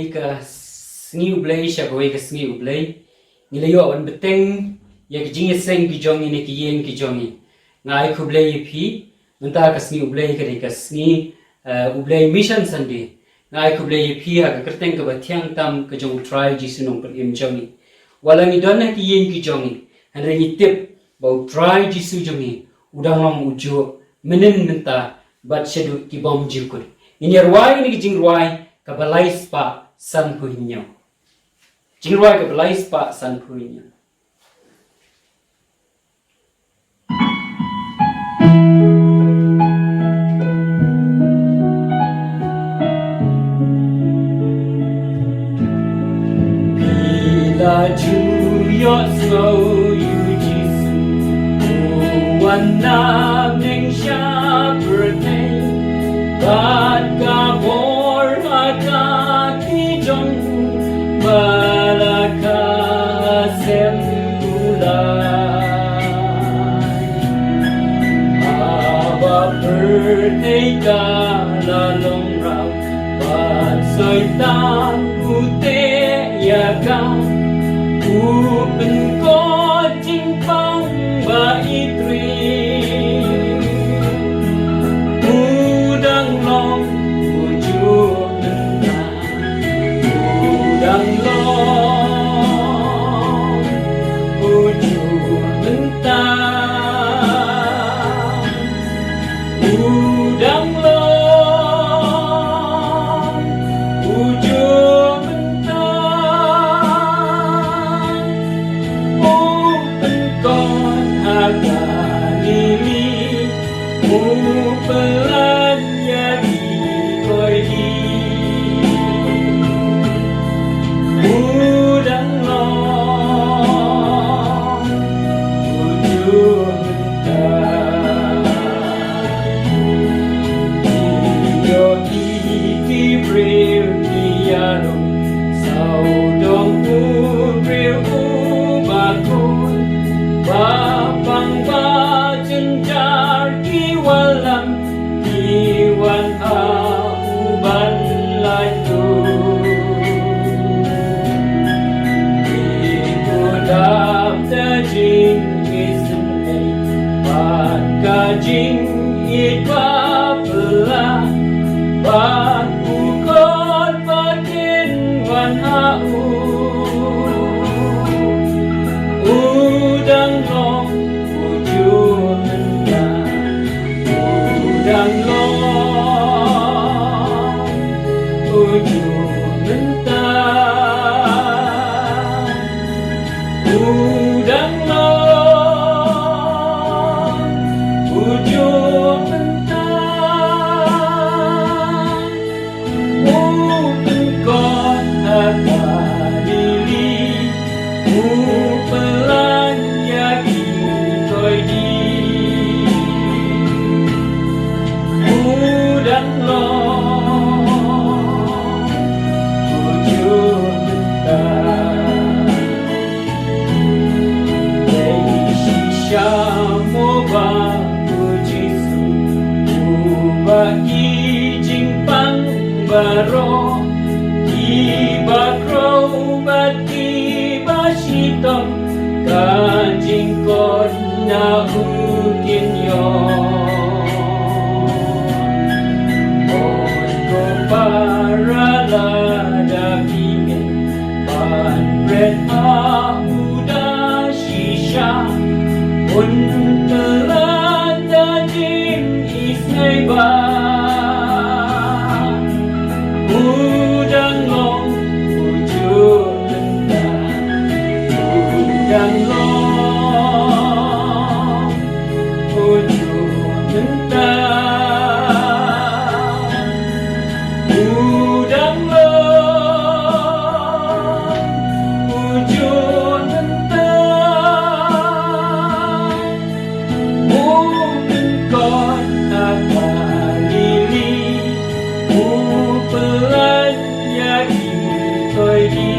ublay ka sngi ublay shagoi ka sngi ublay nilayo an beteng yak jing seng ki jongi ne ki yen ki jongi ngai kublay phi nta ka sngi ublay ka sngi ublay mission sunday ngai kublay phi ha ka kerteng ka bathyang tam ka jong try jisu nong per im jongi walangi don na ki yen ki jongi han re tip bau try jisu jongi udang long ujo menen menta bat shedu ki bom jikul ini ruai ni jing ruai ka balai spa san puinyo jing ruai ka balai spa san puinyo bila juyo so you jisu wan nam ning sha birthday bat ka bor hata ki jong balaka sem ulai aba birthday ka la long rao bat soi tan ute ya ka upen ko jing pang ba itri udang long uju menta udang long uju menta udang long uju menta open kon harga lili upelan yari koi di udang long uju menta iyo iki bril kianong sao dong bril ubakon bapang bajenjar kiwalam kiwan auban laitu ikudap tajing isenay pat kajing ipapela pat ukot patin wan au udang long uju menta udang long uju menta udang long uju menta upen kon harga lili upelan yagi koi di udang long uju menta Dei shisha mo ba ujisu ubagi jing pang baro ibakro bati basitom kanjing kon na ukin yon on ko para lada kingen pan red auda shisha un telada jing isnai ba udang long uju menta udang long uju menta udang long uju menta upen kon harga lili upelan yagi koi di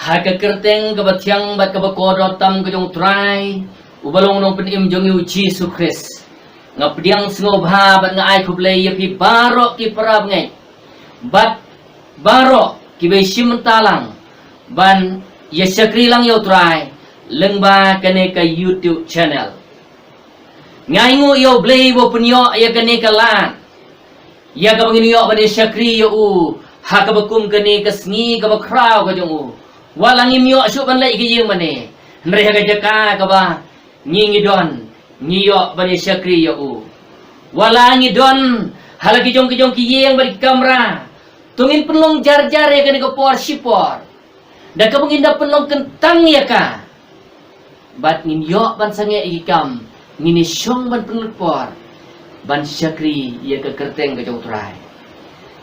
Haka kerteng ke batiang bat ke bakodotam ke jong try. Ubalong nong penim jong yu Jesu Christ. Ngapdiang sengobha bat nga ay kublay yapi barok ki parab ngay. Bat barok ki bay simentalang. Ban yasakri lang yu try. Lengba kane ka YouTube channel. Ngay ngu yu blay bo punyo ya kane ka lan. Ya ka bangin yu ban yasakri yu u. Haka bakum kane ka sngi ka bakraw ka jong u. Walang imyo asupan lai kiyeng mane. Nreha ka jaka ka ba. Nyingi don. Nyiyo bani syakri ya u. Walang idon. Hala kijong kiyeng bani kamera. Tungin penlong jar-jar ya ka ni kapor sipor. Da ka penginda penlong kentang ya ka. Bat nginyo ban sange ikam. Ngini syong ban penlupor. Ban syakri ya ka kerteng ka jong turai.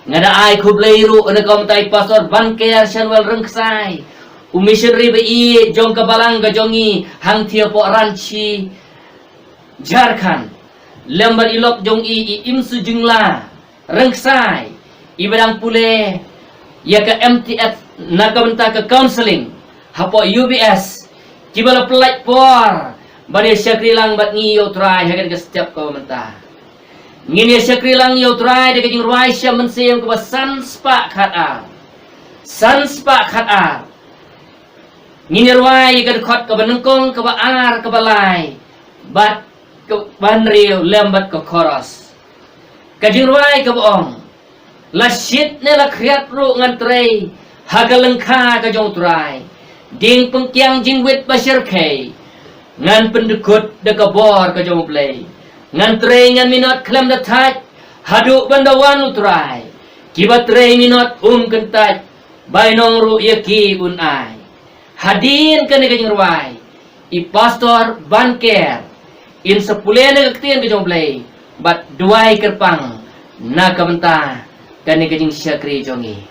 Ngada ay kubleiru ana kom tai pastor ban care shanwal rengsai. Missionary bai jong kabalang ga jongi hang thia po ranchi Jharkhand lembar ilok jong imsu jingla rengsai ibadang pule ya ka MTF nakabenta ka counseling hapo UBS kibala pelaj por bani syakri lang bat ngi yo try hagan ka setiap ka menta ngini syakri lang yo try de jing ruai sya mensem ka sanspa khat a Nginirwai ka khot ka banengkong ka baar ka balay bat ka banriw lembat ka koros kajirwai ka boong lasit ne la kriat ru ngantrei hagalengka ka jong trai ding pengkiang jingwit basir kei ngan pendekut de ka bor ka jong play ngantrei ngan minot klem da taj hadu bandawan utrai kibatrei minot kentaj bainong ru yaki unai Hadin ka ni kanyang ruway. I-pastor banker. In sa pulay na kaktiyan ka jong play. Bat duway kerpang. Nakamanta ka ni kanyang syakri jongi.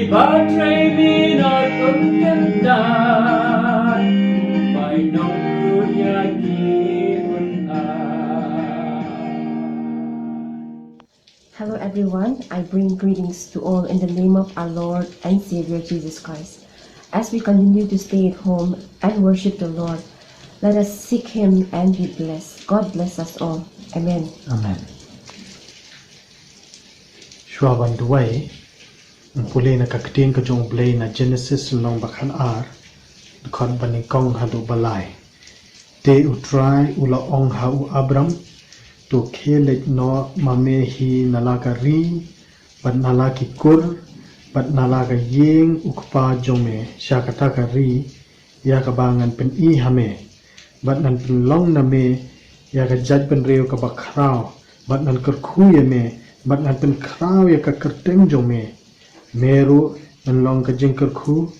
Batray me not from everyone. I bring greetings to all in the name of our Lord and Savior Jesus Christ. As we continue to stay at home and worship the Lord, let us seek Him and be blessed. God bless us all. Amen. Amen. Shwaban duway, puli na kakting ka jong blay na Genesis long bakhan ar, dukhan banikong hadu balay. Te utray ula ong ha u Abram, to kelet no mamehi nalaga ri, bat nalaki kur, bat nalaga yeng ukpa jome, syakataka ri, ya kabangan pen I hame, bat nan pen long na me, ya ka jaj pen reo ka bakrao, bat nan kerkuye me, bat nan pen krao ya ka kerteng jome, meru nan long ka jeng kerku,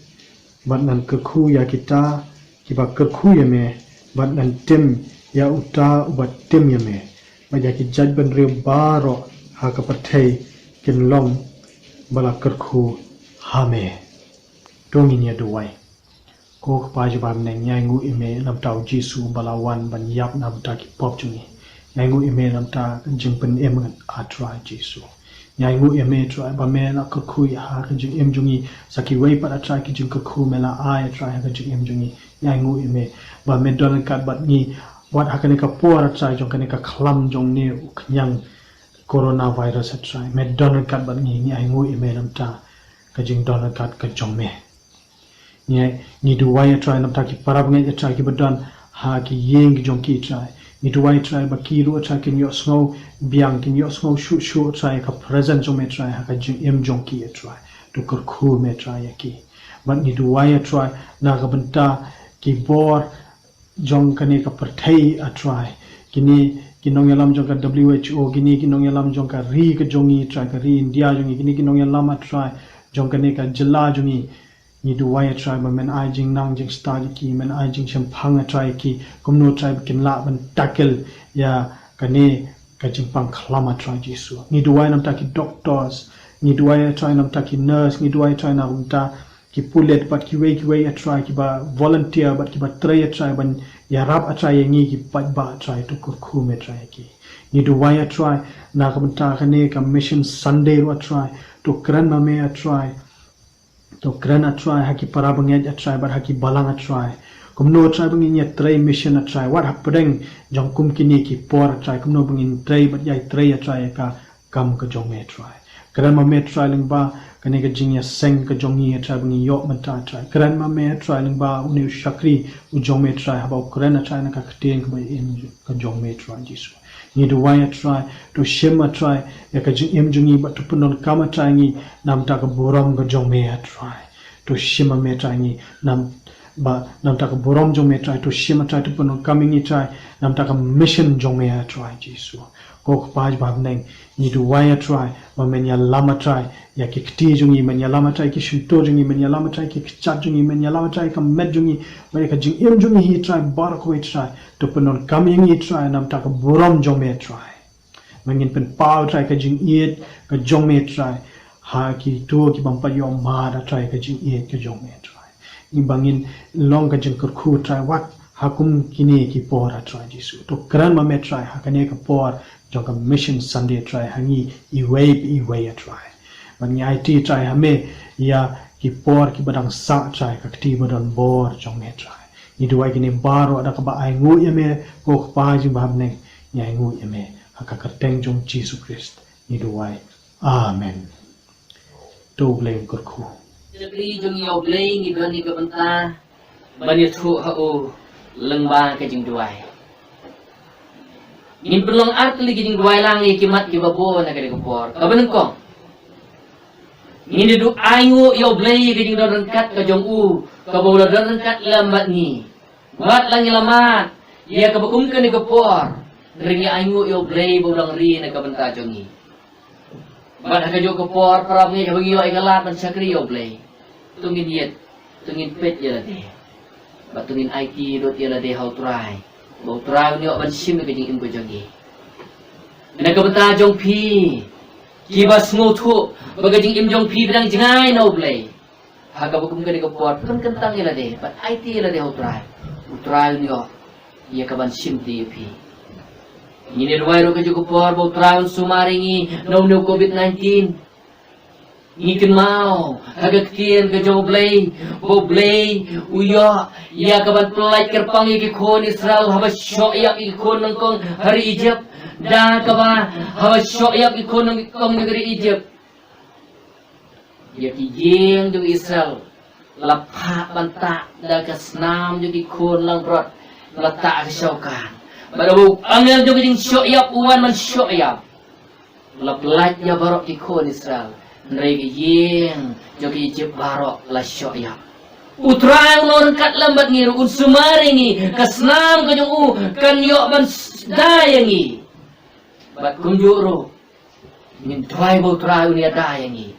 bat nan kerku ya kita, kiba kerkuye me, bat nan tim ya uta ubat tim ya me, bat ya ki jaj pen reo baro, ha ka patay, kin long, bala kerku hame. Dongin ya duway. Ko kapajabab na nyangu ime namtaw Jisu balawan ban yap namta ki pop jungi. Nyangu ime namta jingpen emangan atra Jisu. Nyangu ime try ba me na kerku ya ha ka jing em jungi saki wei pat atra ki jing kerku mela ai atra ha ka jing em jungi. Nyangu ime ba me don kat bat ni wat ha ka ne ka por atra jong ka ne ka klam jong ne uknyang coronavirus atra. Me don kat bat ni nyangu ime namta ka jing don kat ka jong me. Ni duwaya try nam taki parab ngai try ki badan ha ki yeng ki jong ki try ni duwaya try ba ki ru try ki yo snow biang ki yo snow shu try ka present jong me try ha ka jing em jong ki try to kur khu me try ya ki but ni duwaya try na ka banta ki bor jong ka ne ka perthai a try kini kinong yalam jong ka WHO kini kinong yalam jong ka ri ka jongi try ka ri India jongi kini kinong yalam a try jong ka ne ka jilla jongi ni duwaya try ba men ai jing nang jing star ki men ai jing champang a try ki kumno try kin la ban tackle ya kane ka jing pang klama try Jisu ni duwaya nam ta ki doctors ni duwaya try nam ta ki nurse ni duwaya try nam ta ki pulet bat ki wei a try ki ba volunteer bat ki ba try a try ban ya rap a try ngi ki pat ba try to kur me try ki ni duwaya try na ka ta kane ka mission Sunday ro try to kran ma me a try to kran a try haki parabang a try but haki balang a try kum no try bang in try mission a try what happening jong kum kini ki por a try kum no bang in try but yai try a try ka kam ka jong me try kran ma me try ling ba kani ka jing ya seng ka jong ni a try bang yo ma ta try kran ma me try ling ba uni shakri u jong me try haba kran a try na ka kteng ba in ka jong me try Jisu ni duwaya try to shema try ya ka jing em jungi but to punon kama try ngi nam ta ka borom ka jong me try to shema me try ngi nam ta ka borom jong me try to shema try to punon coming ngi try nam ta ka mission jong me try Jisu ko paj bab neng ni duwaya try ba men ya lama try ya ki kti jungi men ya lama try ki shinto jungi men ya lama try ki chat jungi men ya lama try ka med jungi ba ka jing em jungi hi try bar ko try to punon coming ngi try nam ta ka borom jong me try mangin pen pau try ka jing iet ka jong me try ha ki to ki bang pa yo ma da try ka jing iet ka jong me try ni bangin long ka jing kur khu try wat hakum kini ki por a try Jisu to kran ma me try ha ka ne ka por jong ka mission Sunday try hangi I way a try bang IT try ha me ya ki por ki badang sa try ka ti badon bor jong me try ni duwai kini baro ada ka ba ai ngu ya me ko pa ji bab ne nyai ngu ya me haka kerteng jong Jisu Christ ni duwai amen to blame kurku Jadi jong yo blay ni don ni ka banta bani thu ha o lengba ka jing duai ngin perlong art li jing duai lang ki mat ki babo na ka de por ka ban ko ngin du ai ngu yo blay ka jing don kat ka jong u ka bo don kat lambat ni mat lang lama ya ka bakum ka ni ka por ringi ai ngu yo blay bo lang ri na ka banta jong ni bat ka jo ka por parab ni ka bagi yo ai kalat man sakri yo blay tungin yet tungin pet ya de bat tungin IT dot ya de how try bo try ni ban sim ka jing im ko jogi na ka banta jong pi ki bas ngo thu baga jing im jong pi bidang jingai no blay ha ka bakum ka ni ka por kan kentang ya de bat IT ya de how try ni ya ka ban sim ti pi Ini dua ro ke cukup por bau traun sumaringi no COVID-19. Ini kan mau agak kien ke jauh blay uya ya kaban pelai kerpang iki kon Israel haba syok yak iki kon nangkong hari Egypt dah kaba haba syok yak iki kon nangkong negeri Egypt ya ki jeng jauh Israel lapak bantak dah kesnam jauh kon lang rot letak ke syokan baru angel jauh jeng syok yak uan man syok yak laplat ya barok ki kon Israel Nregi yeng joki Egypt barok la syok ya. Utrang lor kat lambat ngiru un sumaringi kasnam kanyong kan yok ban dayangi. Bat kumjuro. Min tuai bo trai unia dayangi.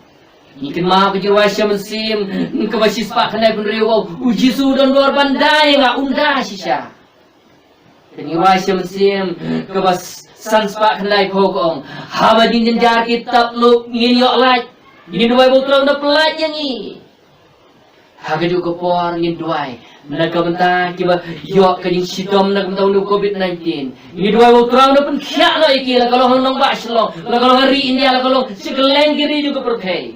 Ikan mau kejirwa syamsim kebasis pak kanai pun rewa uji sudan luar bandai nga unda sisa. Kejirwa syamsim kebas sans pak kanai pokong. Hawa jinjan jar kitab lu ngin yok laj. Ini dua botol udah pelat yang ini. Harga juga por ini dua. Nak bentar kiba yok kajing sidom nak bentar untuk COVID-19. Ini dua botol udah pun kiak lah iki lah kalau hendak bas lah. Kalau hari ini lah kalau sekeleng kiri juga perkai.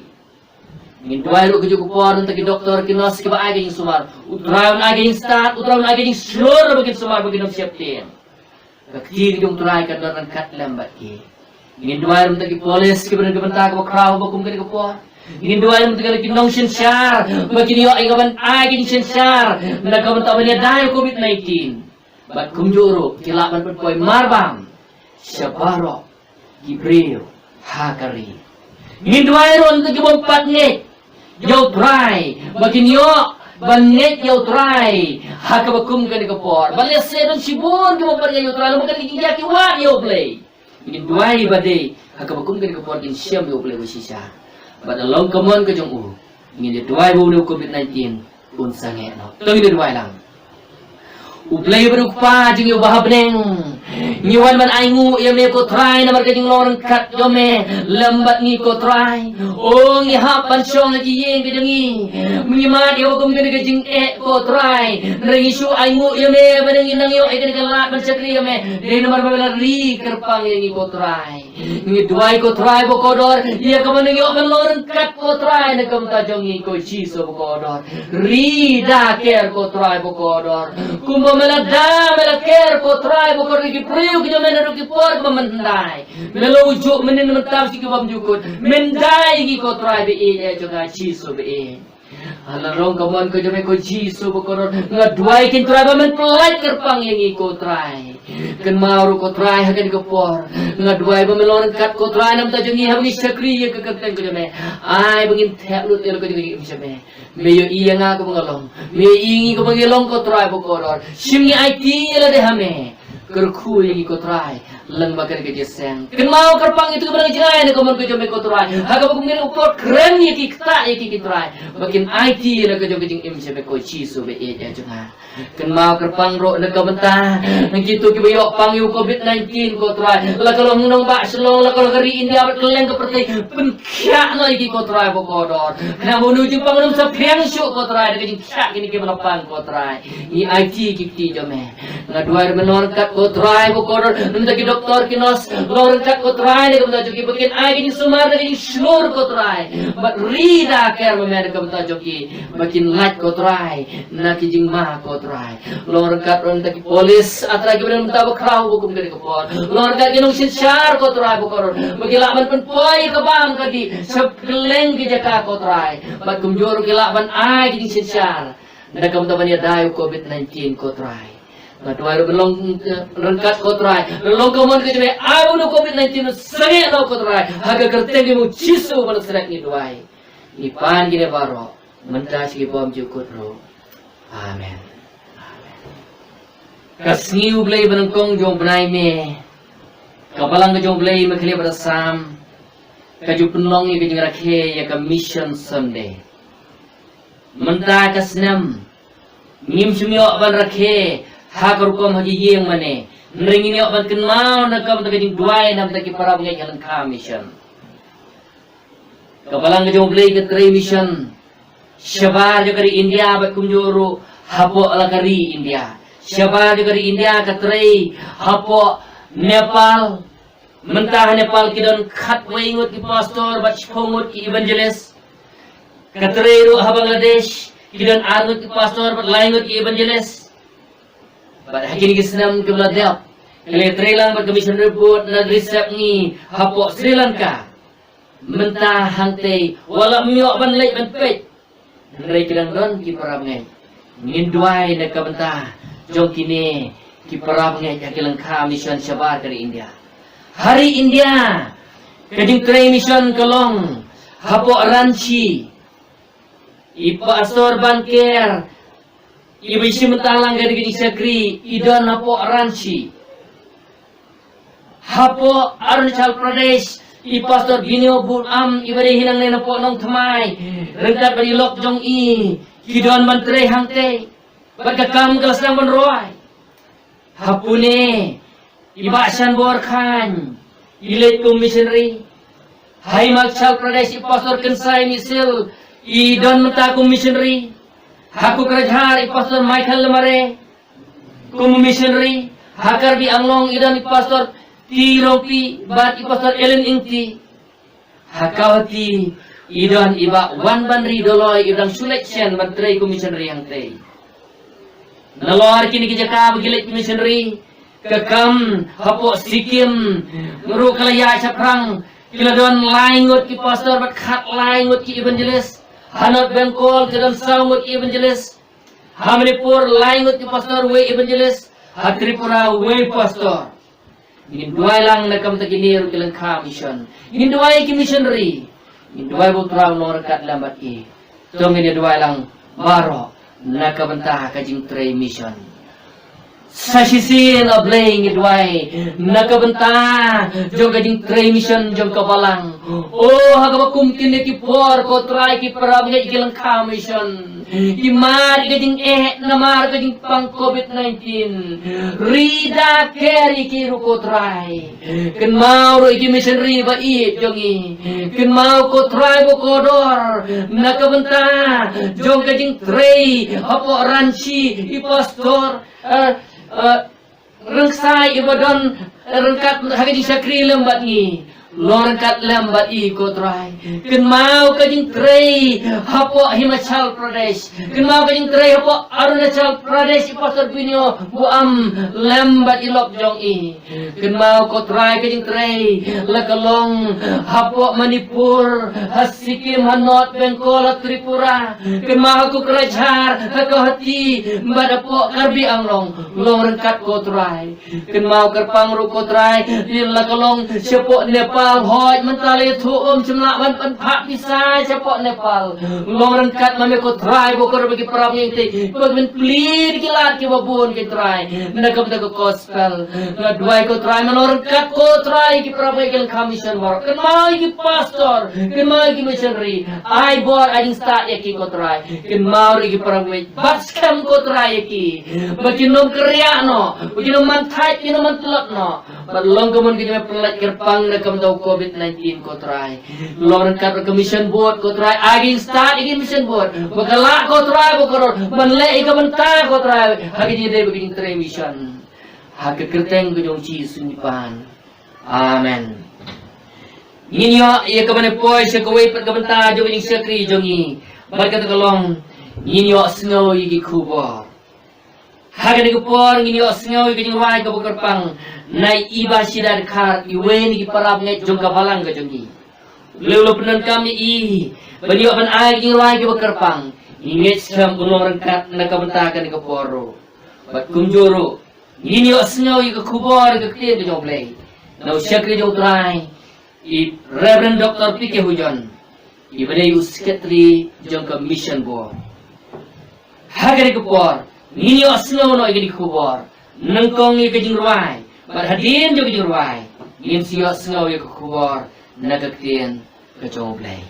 Ini dua ruk juga por untuk doktor kinos kiba aging sumar. Utraun aging start, utraun aging seluruh bagian sumar bagian siap tim. Kekiri dong turai kan orang kat lambat ki. Ingin dua yang menteri polis kebenar kebentar ke kerau bakum ke depan. Ingin dua yang menteri kinong sensar bagi dia ingaban agin sensar nak kebentar benda dai COVID-19. Bat kumjuro kilapan perpoi marbang syabaro Gibril Hakari. Ingin dua yang menteri kebompat net jauh try bagi dia banget jauh try hak bakum ke depan. Balik sedon sibun kebompat jauh try bukan dijaki wat jauh play. Ingin dua badai hakabakum kan kepuar in siam yo boleh bersisa. Pada long kemon ke jong ingin dia dua bulu COVID-19 pun sangat no. Tong dia dua lang. Uplay berupa jeng yo bahabneng. Ngiwan man aingu ya me ko try na marka jeng loreng kat yo me lambat ni ko try. Oh ngi hapan syong lagi yeng ke jengi. Mengimat yo kum ke jeng ko try. Rengi su aingu ya me badeng inang yo ai ke lat man sakri yo me. Dei nomor babela ri kerpang yengi ko try. Ngi duai ko try bo kodor ya kaman yo man loreng kat ko try na kam ta jongi ko chiso bo kodor. Ri da ker ko try bo kodor. Kumba melada melaker ko try bo kodor ki priu ki jomena ro ki por ko mandai. Melo ujuk menin mentam si ki bam jukut. Mendai ki ko try be e jonga chiso be e. Alarong kawan ko jame ko jisu bokoror ngadwai kin try ba men pelai kerpang yang iko try kan maru ko try hagan ko por ngadwai ba melon kat ko try nam ta jongi habni sakri ye kakakten ko jame ai bangin thek lut el ko jongi jame meyo iya nga ko ngalong me ingi ko mangilong ko try bokoror simni ai ti la de hame kerku yang iko try lang bakar ke jeseng kan mau kerpang itu kebarang jangan ko man ko jame ko try haga ba ngin upor kren ye ki kta ye ki try bakin IT na ka jong im sebe ko chisu be e ja jonga kan mau kerpang ro na ka benta nang gitu ki bayo pang yu COVID-19 ko try la kalau nong ba slong la kalau kari India bat keleng ke pertai penkya no iki ko try bo kodor na bonu jing pang nom sa pheng shu ko try de jing kya kini ke malapang ko try i IT ki ti jome na duar menor kat ko try bo kodor num ta ki doktor ki nos lor kat ko try de ka joki bakin ai ni sumar de jing slur ko try bat rida ker me ka benta joki makin lat ko try na ki jing ma ko try lor kat ron ta ki polis atra ki ben ta bakrau hukum ke ko por lor kat ki nong sinchar ko try bo kor bagi laban pen poi ka bang ka di sab keleng ki jaka ko try bat kumjor ki laban ai ki jing sinchar na ka benta bania dai COVID-19 ko try Tuai belong rengkat ko try belong kamon ke jeme ai no COVID-19 sange no ko try haga kerteng mu chisu bal serak ni tuai ni pan gine baro mentas ki bom jukut ro amen kasniu blai benengkong jong benai me kapalang ke jong blai me khle berasam ka ju penlong ke jing rakhe ya ka mission Sunday menta kasnam ngim sumyo ban rakhe hakar kom haji yeng mane nringini ok ban kenmau na kam ta jing duai nam ta ki para ngai jalan ka mission kapalang ke jong blai ke tre mission Syabar juga dari India bat kumjuru hapo ala kari India. Syabar juga dari India katrai hapo Nepal mentah Nepal kidon khat waingut ki pastor bat pongut ki evangelist katreru ha Bangladesh kidon argut ki pastor bat laingut ki evangelist bat hakini ki senam ke Bladel kele trelang bat commission report na resep ni hapo Sri Lanka mentah hangte wala miok ban lek ban pet ngai kidang don ki parab ngai ngin duai na ka mentah jong kini ki parab ngai ka Langka mission Shabar dari India Hari India kajing train mission kalong hapo Ranchi ipa asor banker ibu isi mentalang gadi gadi sakri idon hapo Ranchi hapo Arunachal Pradesh ipastor Binio Bulam ibadi hinang nena po nong thamai rengkat badi lok jong i kidon mantre hangte bagakam kelasang banroai hapune iba Shan Borkhan ilet kum missionary Himachal Pradesh ipastor Kansai Misil idon menta kum missionary haku kerajhar ipastor Michael Lemare kum missionary hakar bi anglong idon ipastor Tiropi bat ipastor Ellen Ingti hakawati idon iba wan banri doloy idang selection menteri kum missionary hangte nalor kini kijaka begilet missionary kekam hapo Sikkim meru kalaya caprang kiladon laingut ki pastor bat khat laingut ki evangelist hanot Bengkol kiladon saungut ki evangelist Hamanipur laingut ki pastor we evangelist Hatripura we pastor ingin duai lang nakam takini ru Langka mission ingin duai ki missionary ingin duai butrang nor kat lambat i tong ini duai lang baro nakabantah kajing tray mission sa sisin ablaying idway nakabanta jong kajing tray mission jong kabalang oh hagabakum kini ki por ko try ki parab nga iki Langka mission ki mar kajing namar kajing pang COVID-19 rida keri ki ruko try ken mau ro iki missionary ba i jong i ken mau ko try bo kodor nakabanta jong kajing tray hapo Ranchi i pastor rengsai ibadon rengkat hagi sakri lembat ni lorengkat lembat i kotrai ken mau kajing trei hapo Himachal Pradesh ken mau kajing trei hapo Arunachal Pradesh pastor Binio Buam lembat i lok jong i ken mau kotrai kajing trei lakalong hapo Manipur Sikkim Hanot Bengkol Tripura ken mau ku kerajhar hati mbadapo Karbi Anglong lorengkat kotrai ken mau kerpang ru kotrai di lakalong sepo Nepal hoi mentali tuum cemlak ban pak pisai cepok Nepal long rengkat mame ko try bokor bagi perang yang te bagi plead kilat ki babun ki try nakam ta ko gospel na duai ko try man rengkat ko try ki perang ki commission work kan mai ki pastor kan mai ki missionary ai bor ai start ya ki ko try kan mau ki perang bat scam ko try ki bagi nom kriya no bagi nom man type ki nom man telot no balong kemun ki me pelat kerpang nakam ta COVID-19 ko try loreng kat commission board ko try aging start igin mission board bagala ko try bokor manle ika benta ko try hagi de begin try mission hagi kerteng ko jong chi sunipan amen ninyo iya ka bane poy sa kaway pat ka benta jong ing sakri jong i barka ta kalong ninyo snow igi kubo hagi ni ko por ninyo snow igi jong wai ka bokor pang nai iba sidar kar iwen ki parab ngai jong kabalang ka jongi lelo penan kami i bani ban ai ki rai ki bakarpang inget sam ulong rengkat nakabentakan ka poro bat kumjoro ini asnyo i ka kubor ka kte ka joblay nau syakri jong trai i Reverend Dr. P.K. Hujon i bani secretary jong ka mission board hagari ka por ini asnyo no i kubor nangkong i ka jing rai Berhadirin juga jurwai, ingin siok sengau ya kekubor, nagaktian kecoblay.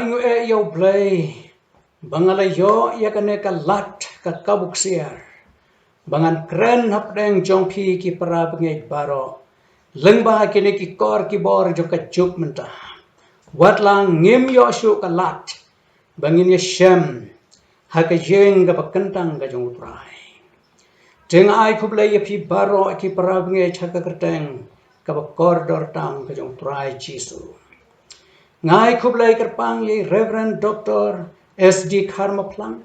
Angu yo play bangala yo yakane ka lat ka kabuk siar bangan kren hapdeng jong phi ki para bngai baro lengba kini ki kor ki bor jo ka juk menta watlang ngim yo shu ka lat bangin ye shem ha ka jeng ga pakantang ga jong utrai teng ai khub le ye phi baro ki para bngai chaka kerteng ka kor dor tam ga jong utrai jisu ngai khub lai kerpang ye Reverend Dr. SD Karmaplang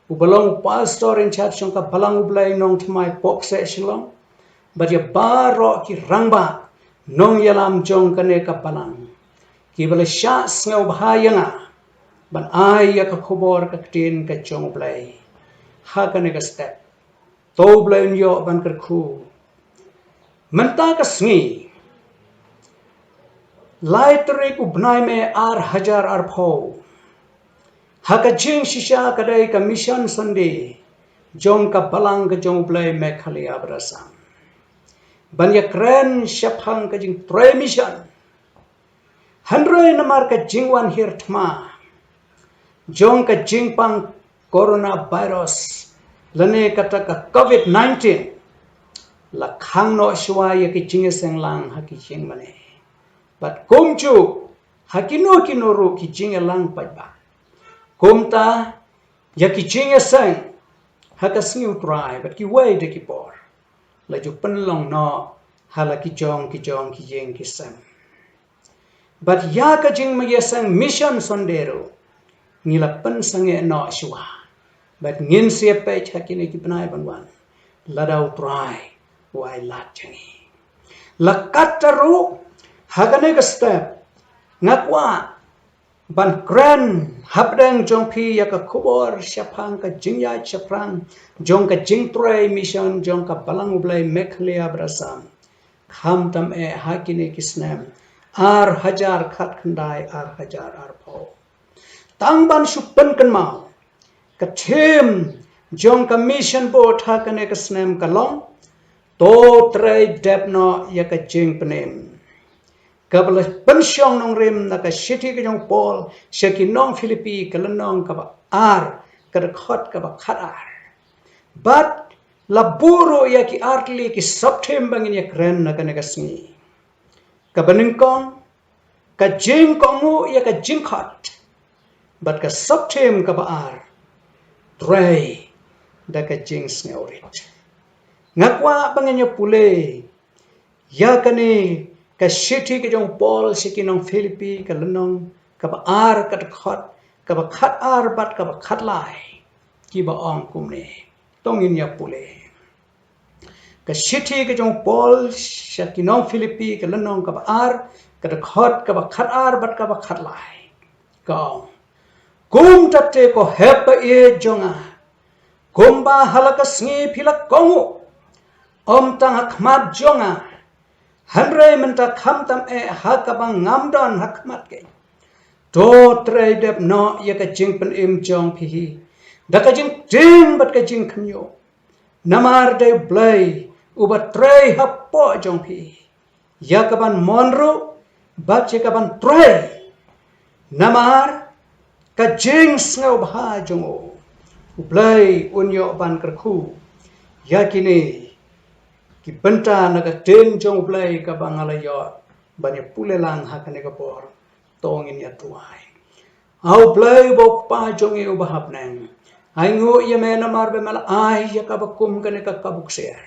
ubalong pastor in charge ng kabalang ublay nong timay pokse silong but ye baro ki rangba nong yalam jong kane kabalang ki bala sha sngaw bahaya nga ban ay ya ka khobor ka tin ka jong ublay ha kane ka step to ublay nyo ban kerku menta ka sngi Laitrik ubnai me ar hajar ar po. Haka jing shisha kadai ka mission Sunday. Jong ka balang ka jong blay me khali abrasam. Banya kren shaphang ka jing tre mission. Handroi namar ka jingwan hir thma. Jong ka jing pang coronavirus. Lane kata ka COVID-19. La khang no shwa ya ki jingeseng lang haki jing mane. But kumchu hakino kinoro ki jinga lang paiba. Kumta ya ki jinga sang hakasngi utrai but ki way de ki por. La ju penlong no hala ki jong ki jing ki sang. But ya ka jing ma sang mission sondero ngila pen sange no shwa. But ngin siap pe hakini ki penai banwan. Lada utrai wai lat jangi. Lakataru Hagane ka step ngakwa ban kren hapdeng jong phi ya ka khubor shapang ka jingya chaprang jong ka jingtre mission jong ka balang ublay mekhlia brasam kham tam e hakine kisnam ar hajar khat khandai ar hajar ar pho tang ban supan kan mau ka them jong ka mission bo thakane ka snam ka long to tre depno ya ka jing penem Kabala pensyong nong rim na ka city ka jong Paul syaki nong Filipi kalanong ka ba ar kadakot ka ba khatar but laburo ya ki artli ki septem bangin ya kren na ka nagasngi ka baningkong ka jing kongu ya ka jingkot but ka septem ka ba ar tray da ka jing sngorit ngakwa bangin ya pule ya kani ka city ka jong Paul siki nong Filipi ka lanong ka ba ar ka khot ka ba khat ar bat ka ba khat lai ki ba ong kumne tongin ya pule ka city ka jong Paul siki nong Filipi ka lanong ka ba ar ka khot ka ba khat ar bat ka ba khat lai ka kum tatte ko hepa e jonga kumba halaka sngi philak kongu om tang khmat jonga Handrai menta kham tam e hakabang ngamdon hakmat ke. To trai dep no ya ka jing pen im jong phi. Da ka jing ting bat ka jing khnyo. Namar de blai uba trai hapo jong phi. Ya ka ban monro bat che ka ban trai. Namar ka jing sngo bha jong o. Blai unyo ban kerku. Ya kini ki benta naga ten jong play ka bangala yo banya pule lang hakane ka por tongin ya tuai au play bok pa jong e ubahap nang ai ngo ye me na mar be mal ai ya ka bakum kane ka kabuk ser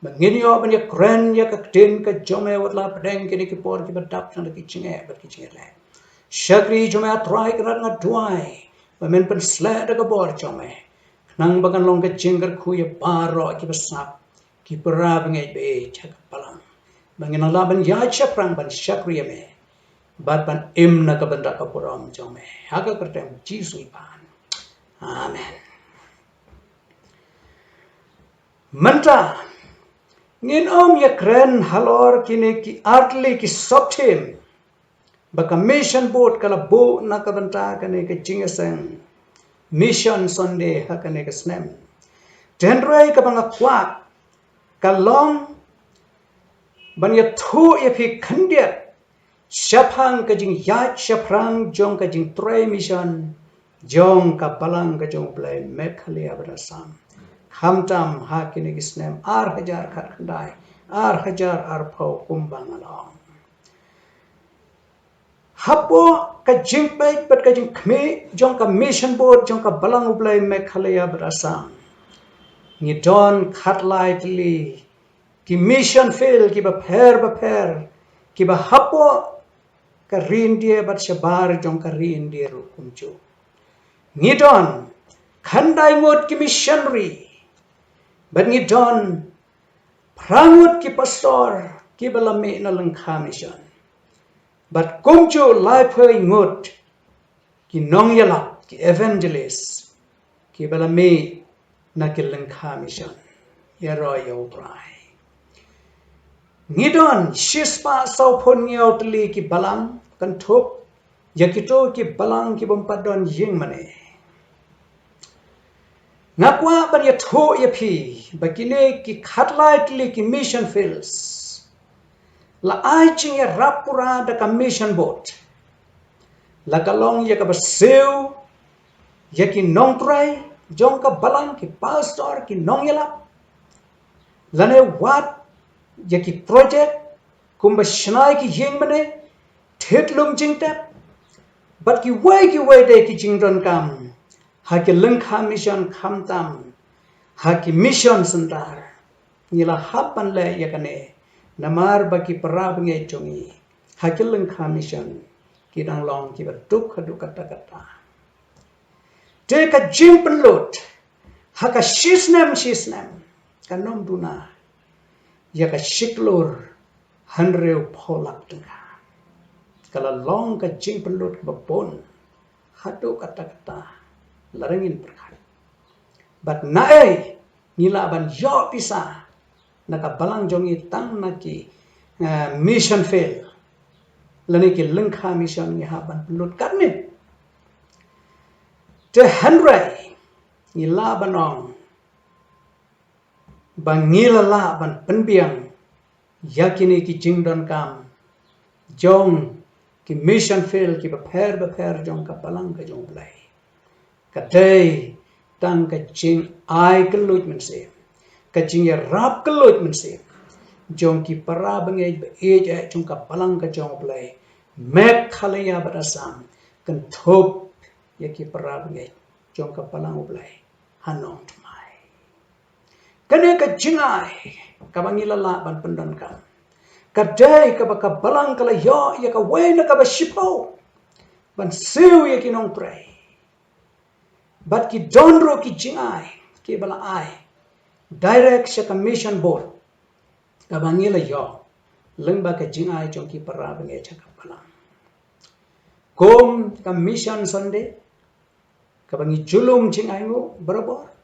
bangin yo banya kren ya ka ten ka jong e watla pedeng kine ki por ki badap na ki chinge bat ki chinge le shakri jome atrai ka na tuai bamen pen sla da ka bor jome nang bagan long ka jingar khu ye paro ki basap ki para bngai be chak palang bangin Allah ban ya chaprang ban shakriya me bat ban im na ka banda ka puram jome haga kertem jisu pan amen manta ngin om ya kren halor kine ki artli ki soptim baka mission board kala bo na ka banta kane ka jingasang mission Sunday hakane ka snem tenroi ka banga kwa kalong ban ya thu ya phi khandia Siapang ka jing yat siaprang jong ka jing tray mission jong ka palang ka jong play mekhalia berasam. Hamtam hakini gisnem hajar khat khandai hajar arpau kumbang along. Hapo ka jing pay pat ka jing khme jong ka mission board jong ka balang ublay mekhalia berasam. Ni don khat lightly ki mission fail ki ba pher ki ba hapo ka reindeer bat shabar jong ka reindeer kumchu. Ni don khandai ngot ki missionary but ni don prangut ki pastor ki balame na lengkha mission. But kumchu life ngot ki nong yala ki evangelist ki balame na ki lengkha mission. Yaro yo prai. Ngidon shispa sau pon ngiau teli ki balang kan thop yakito ki balang ki bompadon ying mane. Ngakwa ban ya tho ya phi bakine ki khatlai teli ki mission fields. La ai ching ya rapura da ka mission boat. La kalong ya ka baseu ya ki nong trai jong ka balang ki pastor ki nong yala. Lane wat Yaki project kumba shnai ki yeng mane thet lum jing tap but ki way de ki jing don kam ha ki lengkha mission kham tam ha ki mission sandar nila hapan le yakane namar ba ki parab nge chongi ha ki lengkha mission ki dang long ki ba duk kata te ka jing penlut ha ka shisnam kanom duna Yaka shiklur hanreu polak tengah. Kalau long ka jing pelut babon hatu kata larangin perkara. But nae nila ban yo pisa naka balang jongi tang naki mission fail. Lani ki lengkha mission ni haban pelut karne. Te hanrei nila banong bangila la ban penbiang yakini ki jingdon kam jong ki mission fail ki beper jong ka palang ka jong play kadai tang ka jing ai kelut mense ka jing ya rap kelut mense jong ki para bangai be e jong ka palang ka jong play mek khalaya barasam kan thop ya ki para bangai jong ka palang play hanong Kene ka jingai kabangila la ban pendan kam. Kadai ka baka balang kala yo ya ka wena ka ba shipo. Ban siu ya ki nong pray. But ki donro ki jingai ki bala ai. Direct sa ka mission board. Kabangila yo lengba ka jingai jong ki para bangai cha ka balang. Kom ka mission Sunday kabangi julum jingai ngo berabor.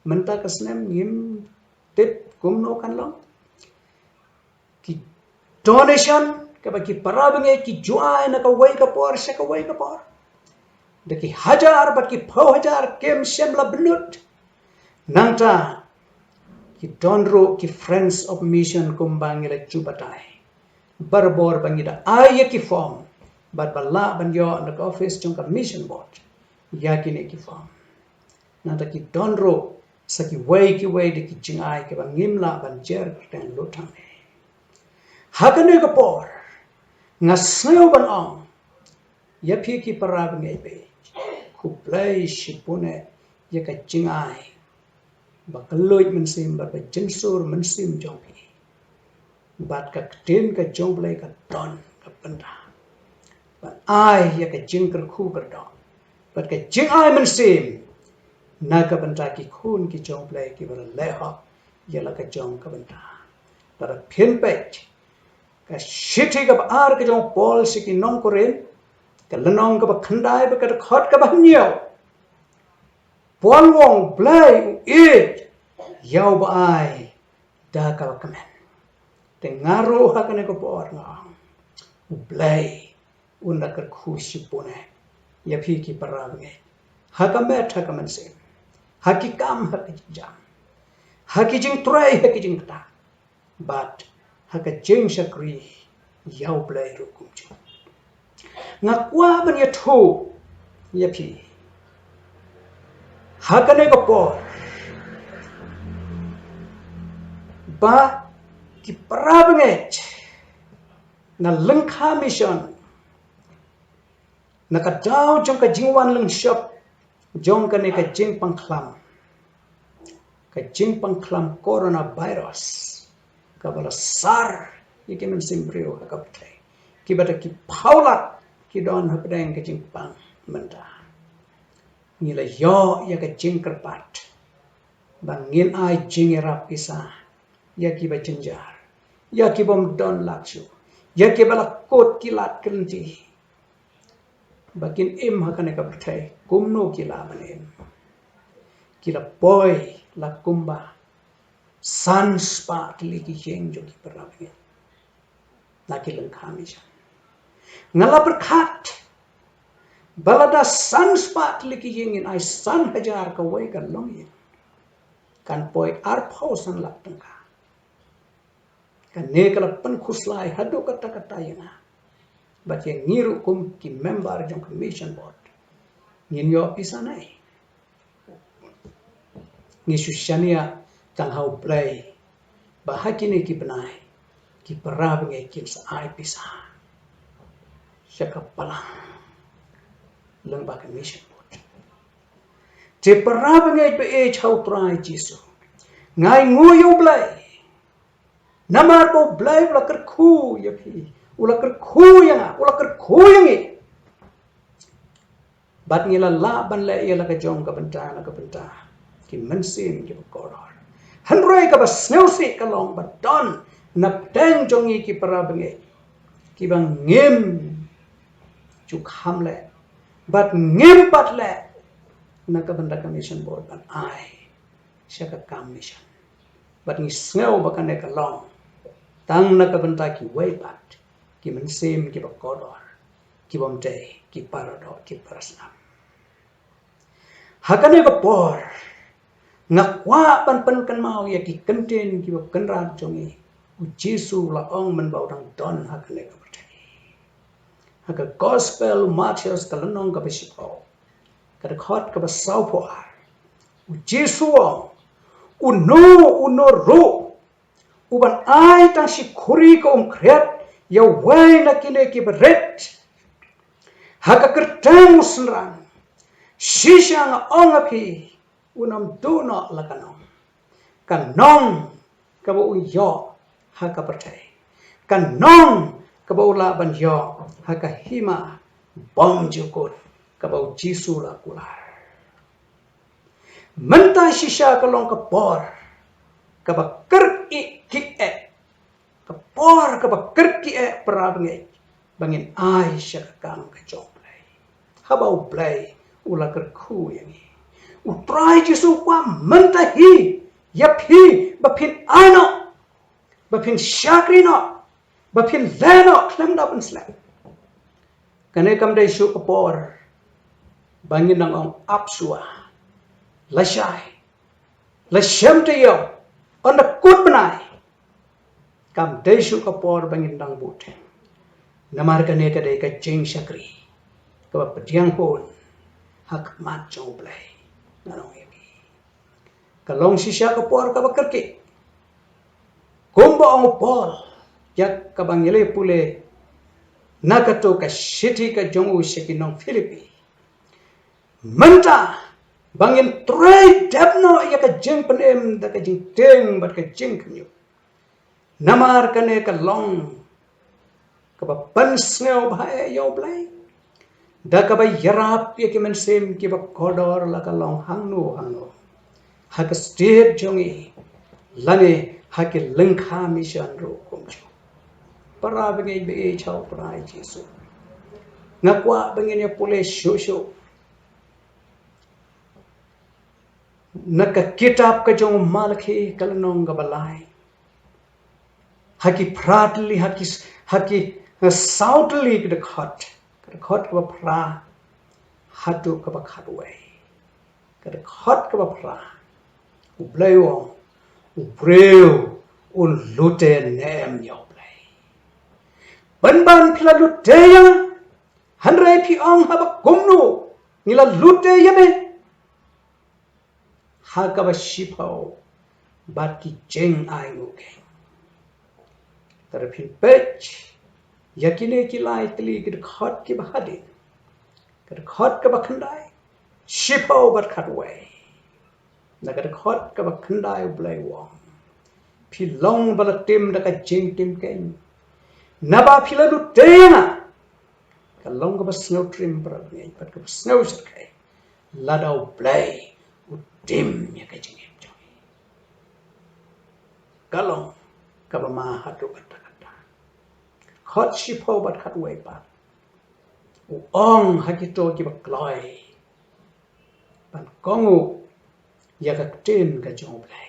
Menta kasnem ngim tip kumno kan long ki donation ka ba ki parabnge ki juai na ka wai ka por se ka wai ka por de ki hajar ba ki 5000 kem semla blut nangta ki donro ki friends of mission kumbangila chubatai barbor bangida ay ki form but balla banyo na ka office chung ka mission board yakine ki form nangta ki donro Saki way de ki jingai ke bang ngimla ban jer ten lutang hakane ka por ngasneo ban ong ya phi ki parab ngai be ku play shipune ya ka jingai ba kaloi men sim ba jinsur men sim jong pi bat ka ten ka jong play ka ton ka panda ba ai ya ka jingker khu ber do bat ka jingai men sim naga banta ki khun ki jong play ki bar leha yala ka jong ka banta tar phin pech ka shithi ka ar ka jong pol si ki nong koren ka lanong ka ba khandai ba ka khot ka ba nyo pol wong play it yaw ba ai da ka ba kamen te ngaro ha ka ne ko por nga play unda ka khu shi pone ya phi ki parab nge ha ka me tha ka man se Hakikam hakijam. Hakijing try hakijing ta. But hakajing shakri yau blai ru kum chu ngakwa ban ya thu ya phi hakane ko por ba ki parabnget na lengkha mission na ka daw jong ka jingwan leng shop jong ka ne ka jing pangklam coronavirus ka bala sar yake men simbrio ka ptai ki bata ki paulat ki don hapdeng ka jing pang menta ngila yo ya ka jing kerpat bangin ai jing era pisa ya ki ba jenjar ya ki bom don laksu ya ki bala kot kilat kelenti bakin im hakane ka ptai kumno kila manem kila boy la kumba sunspark liki jeng jo ki parabnget na ki leng khamisha ngala berkat balada sunspark liki jeng in ai sun hajar ka wai ka long yin kan poi ar pausan lak tengka kan ne kala pen khuslai hadu kata kata yana bat yang ngiru kum ki member jong commission board ngin yo pisanai ngi sushania tang hau play bahakini ki benai ki perab ngai kin sa ai pisa syaka palang leng ba commission board te perab ngai be e chau trai jisu ngai nguyu play namar bo play la ker khu ya phi ula ker khu yang e bat ngila la ban le ya la ka jong ka benta ki mensin ki koror hanroi ka bas sneusi ka long ba don nap teng jongi ki parabnge ki bang ngem chu khamle bat ngem patle na ka benda commission board ban ai shaka commission bat ni sneu ba ka ne ka long tang na ka benda ki way bat ki mensim ki ba koror ki bom te ki parado ki prasnam hakane ko por ngakwa pan kan mau ya ki content ki ba kanran jongi u Jesu la ong man ba dang don hakane ko patai haka gospel Matthias kalanong ka bisipo ka khot ka ba sau po u Jesu uno ro uban ai tang si khuri ko kreat ya wai na kile ki beret haka kertang senran shisang ong api unam duno lakanong kanong kabo uyo haka percaya kanong kabo laban yo haka hima bom jukut kabo jisu la kular mentai shisha kalong kapor kaba kerki ki kapor kaba kerki perabnge bangin ai syakang kejong play habau play ula kerku yang ni utrai Jesu kwa mentahi yaphi bapin ano bapin shakrino bapin leno klemda pen slap kane kam dai shu kapor bangin nang ong apsua lashai lashem te yo on the kut benai kam dai shu kapor bangin nang but namar kane ka dai ka jing shakri ka pediang pun hak mat jong play nanong yaki kalong sisya kapor ka bakerki kumba ang pol yak kabangile pule nakato ka shiti ka jongu shekinong Filipi menta bangin tray debno ya ka jeng penem da ka jeng teng bat ka jeng kanyu namar kane ka long ka ba pan sneo bhae yo play da ka ba yarap ye ki men sem ki ba kodor la ka long hangno ha ka state jongi lane ha ki lengkha mission ro komcho para bengai be chau prai Jesu ngakwa bengen ya pole shosho naka kitab ka jong malki kalnong ga balai ha ki pratli ha ki sautli ka khot ka pra hatu ka ba khatway ka khot ka ba pra ublayo ubreu un lute nem yo play ban pila luteya hanre pi ong haba kumnu nila luteya me hakaba shipao bat ki jeng ai uke tarapin pech yakine ki lai tli ki khot ki bahadi ki khot ka bakhandai shipao bat khatway na ka khot ka bakhandai blai wong phi long bala tim da ka jeng tim ken naba phila lu tena ka long ka snow trim bra ngai pat ka snow sakai ladau blai u tim ya ka jeng em joy kalong ka ba ma hatu bat kata khot shipao bat khatway pa u ong hakito ki ba kloi pan kongu ya ka ten ka jong blai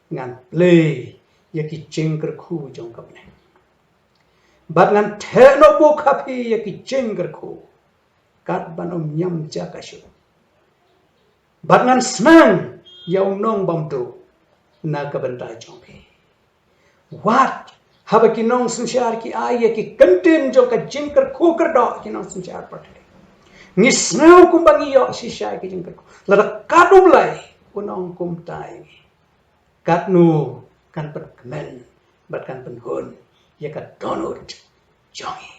ngan play ya ki jeng kar khu jong kap ne bat ngan the no bo khapi ya ki jeng kar khu kat banom nyam ja ka shu bat ngan snang yaw nong bam tu na ka banta jong pe wat haba ki nong sunshar ki ai ya ki content jong ka jeng kar khu kar do ki nong sunshar pat ni snau kum bangi yo si sha ki jeng kar khu la ka du blai kunong kum tai kat nu kan pat kmen bat kan pen hun ya ka donut jongi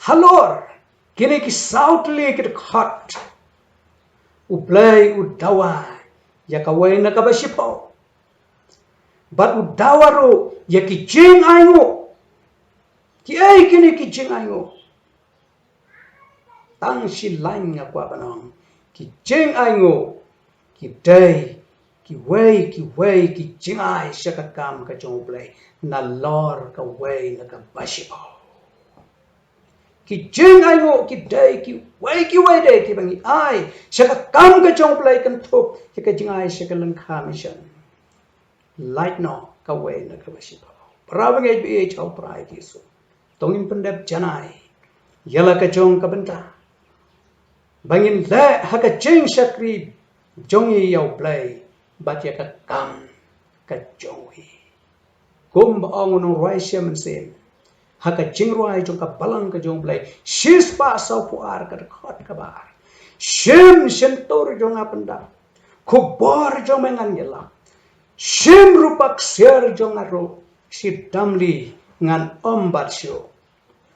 halor kini ki sautli ki khot u play u dawa ya ka wai na ka bashipo bat u dawaru ya ki jing aingo ki ai kini ki jing aingo tang si lain nga kwa banong ki jing aingo ki day ki way ki jingai shaka kam ka jong play na lor ka way na ka bashipo ki jingai ngo ki day ki way day ki bangi ai shaka kam ka jong play kan thop ki ka jingai shaka lang kha mission light no ka way na ka bashipo prawang bi chau prai ki su tongin pendep janai yala ka jong ka benta bangin la ha ka jing shakri jongi yau play bat ya ka kam ka jongi kum ba ong no roi shem sem ha ka jing roi jong ka balang ka jong play shis pa sa pu ar ka khot ka bar shem shen tor jong apanda khu bor jong mengan yela shem rupak ser jong aro si damli ngan ombat sho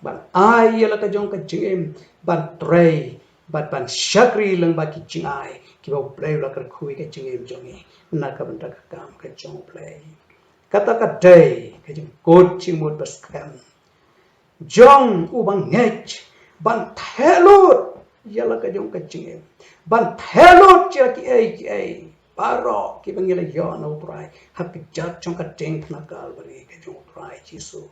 ban ai yela ka jong ka jing ban trei bat ban shakri lang ba ki jing ai ki ba play la kar khui ka jing em jongi na ka ban ta ka kam ka jong play kata ka day ka jing kot ching mot bas kam jong u bang ngech ban thelot yala ka jong ka jing em ban thelot cha ki ai paro ki bang yala yo no prai hak ki jat chong ka teng na kal bari ka jong prai chi su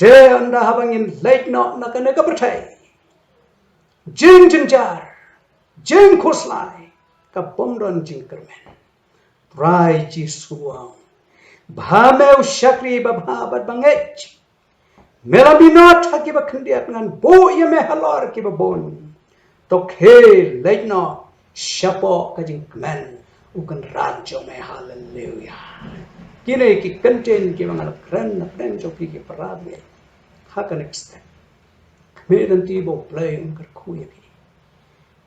de anda habang in late no na ka ne ka prathai jing jing jar jing khoslai ka bomron jing kermen prai chi suang bhameu shakri babha bat bangech melabinot haki ba khndiat ngan bo ye me halor ki ba bon to khe leino shapo ka jing kmen ukan rajo me hallelujah kine ki content ki bangal kran na pen jo ki parade haka next me dan ti bo play unkar khuye ki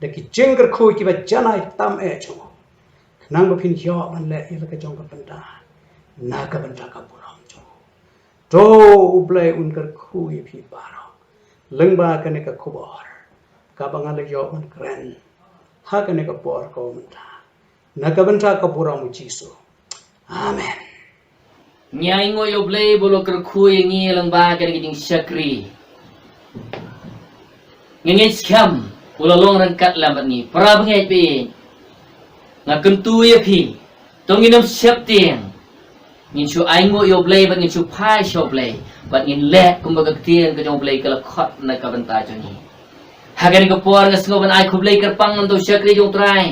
de ki jingr khu ki ba janai tam e cho nang ba phin yo man le ye ka jong ka panda na ka panda ka buram cho to ublai unkar khu ye phi baro lengba ka ne ka khubor ka bangal yo man kran ha ka ne ka por ko manta na ka banta ka buram jisu amen nyai ngo yo blai bolo ker khu ye ngi lang ba ka ni jing shakri ngin scam ulalong ran kat lam ni para bangai pe nga kentu ye phi tong inam siap tiang ngin chu ai ngo yo blai ban ngin chu phai sho blai ban ngin le kum ba ka tiang ka jong blai ka la khot na ka banta cho ni hagan ka por nga sngo ban ai khu blai kar pang nan to shakri jong trai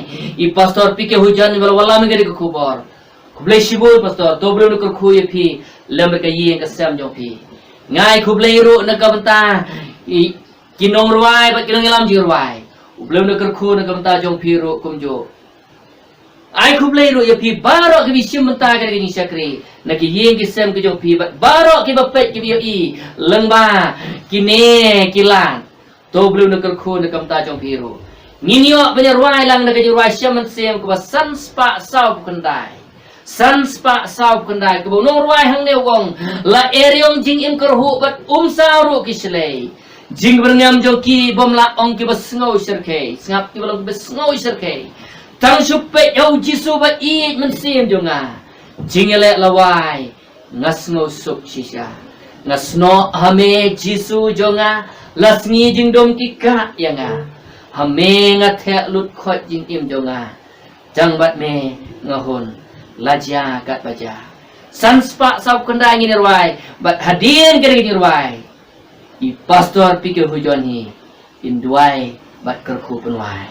I pastor pi ke hujan ni wala me ka khu bor khu blai shibul pastor to bro no ka khu ye phi lam ka yi ka sam jong phi ngai khu blai ru na ka banta kinong ruai bat kinong ilam ji ruai belum nak kerku nak kata jong piru kum jo ai khub lei ro ya phi baro ki bisim menta ka ni sakri na ki yeng ki sem ki jong phi baro ki bapet ki bi i lengba ki ne ki lan to blu na kerkhu na kam ta jong phi ro ninyo penyerwai lang na ki ruai sem sem ko san spa sau kendai san spa sau kendai ko nong ruai hang ne wong la eriong jing im kerhu bat sao ro ki slei jing berngam joki bom la ong ki basngau serke ngap ki balong basngau serke tang supe yau jisu ba i men sim jonga jing ele lawai ngasngau sup shisha ngasno hame jisu jonga lasngi jing dom ki ka yanga hame ngathe lut khot jing im jonga jang bat me ngahon laja kat baja san spa sau kendai ngin ruai bat hadir ke ngin ruai i pastor pikir hujan hi induai bat kerku penwai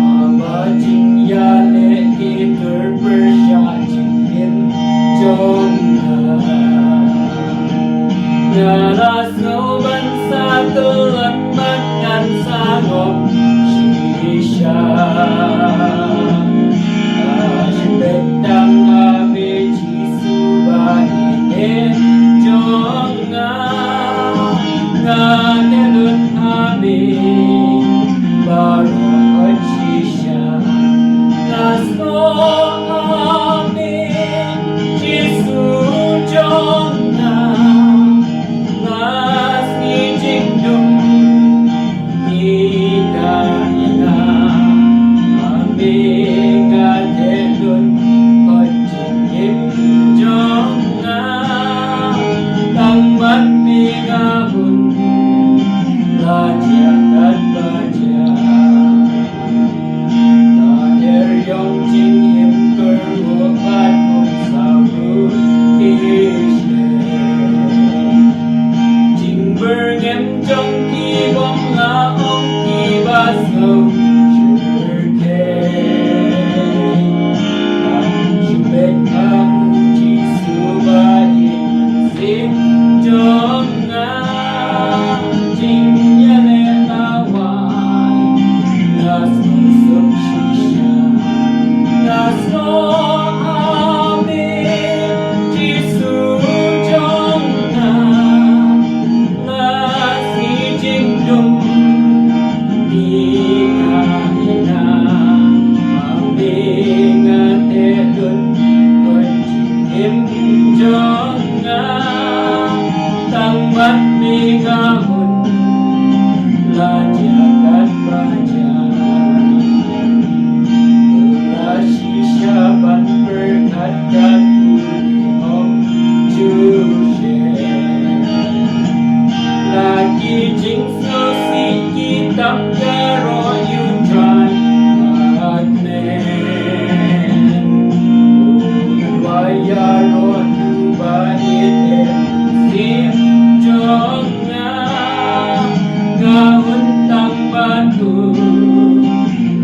Abajing ya le itur bersyating jona Nara soban satulan makan sangop shisha Bedang abe jisu bahine jonga nganelut abe baru achisha naso abe jisu jonga nasi jingdum hidayana abe gadelun jonga tangmat migabun raja kat baja tader yong jing him kerwokat sauru kishe jing bergem jong ki bom la ong ki baso shurke jonga jingnya le lawai nasu sup shisha naso abe jisu jonga nasi jingdum dikahina abe ngatedun kojim jonga tangmat migahun lajakat baja Belasisya ban berkat katuli om jushe Lagi jing sosi kitab garo yutran agnen Waya rodu banit sim jonga gaun tang batu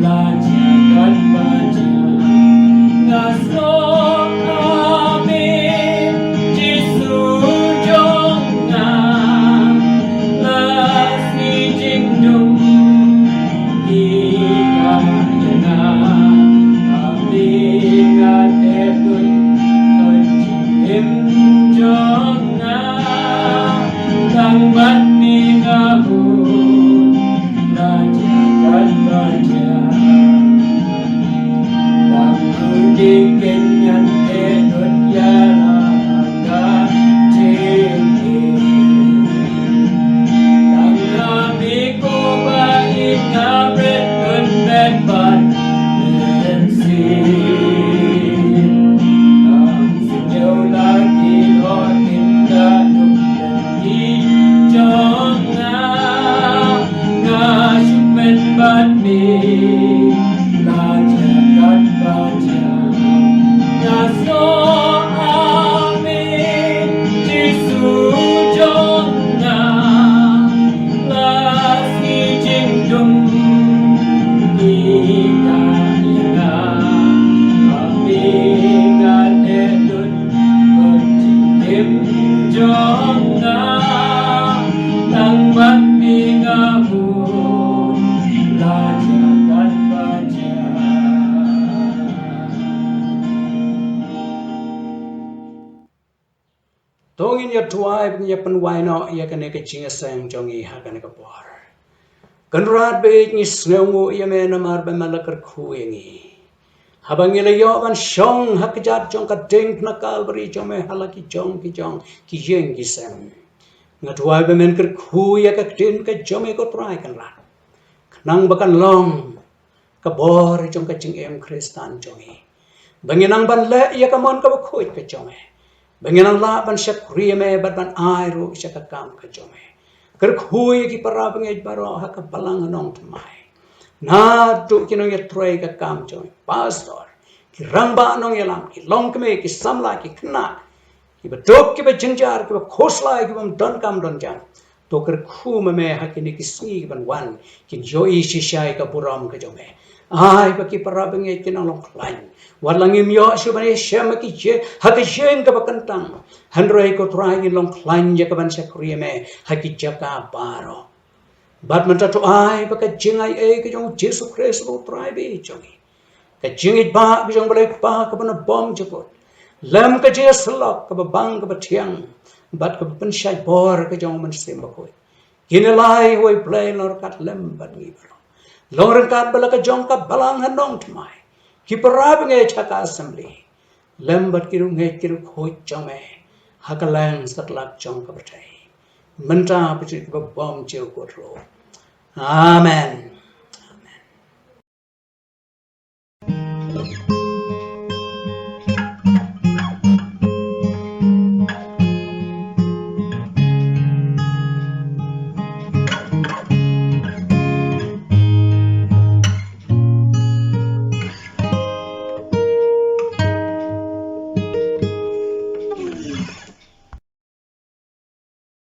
lajakat baja ngaso abe jisu jonga lasi jingdum ikayana abe ngatedun kojim jonga tangmat migabun lajakat baja Tangkudikin yan edut yalaga jingin Tanggabi ko bait ngabret kunbet ban bensin Ang sinyaw lagi lotin kanong lagi jonga Ngasukmen bat mi lajakat baja Naso abe jisu jonga lasi jingdum ikayana abe ngatedun kojim jonga tangmat mingapun lajakan baca. Tongin ya tuai ya penwai no ya kene ke jinga sang jongi ha kene ke por. Kanrat be ni snengu ya me na mar be malakar khuengi. Habang ila yo ban shong hakjat jong ka ding na kalbari jome halaki jong ki yeng ki sang. Ngatwai be men ker khu ya ka tin ka jome ko trai kan rat. Nang bakan long ka bor jong ka jing em kristan jongi. Banginang ban le ya ka mon ka khoi ka jome. Banginang la ban syak rieme ban ai ru syak ka kam ka jome. Ker khu ya ki para bangai baro ha ka balang nong tmai. Na tu kinong ya trai ka kam jome. Pastor ki ramba nong yalam ki long kme ki samla ki khna ki ba dok ki ba jinjar ki ba khosla ki bam don kam don jam to ker khu me ha ki ni ki sni ban wan ki jo i shishai ka buram ka jome ai ba ki para bangai kinong long klain walang im yo shu ban shem ki je ha ki shen ka ba kantang handroi ko trai ni long klain je ka ban sakri me ha ki jaka baro bat man to ai ba ka jingai e ki jong Jesus Christ lo trai be jongi ka jingit ba bijong balai pa ka bana bom jepot lam ka je slok ka bang ka thiang bat ka pen shai bor ka jong man sem ba koi kine lai hoi play lor kat lam bat ni bro lor kat bala ka jong ka balang hanong tmai ki parab nge chaka assembly lam bat ki ru nge ki ru khoi chome hakalang satlak jong ka batai manta pichi ka bom je ko ro amen.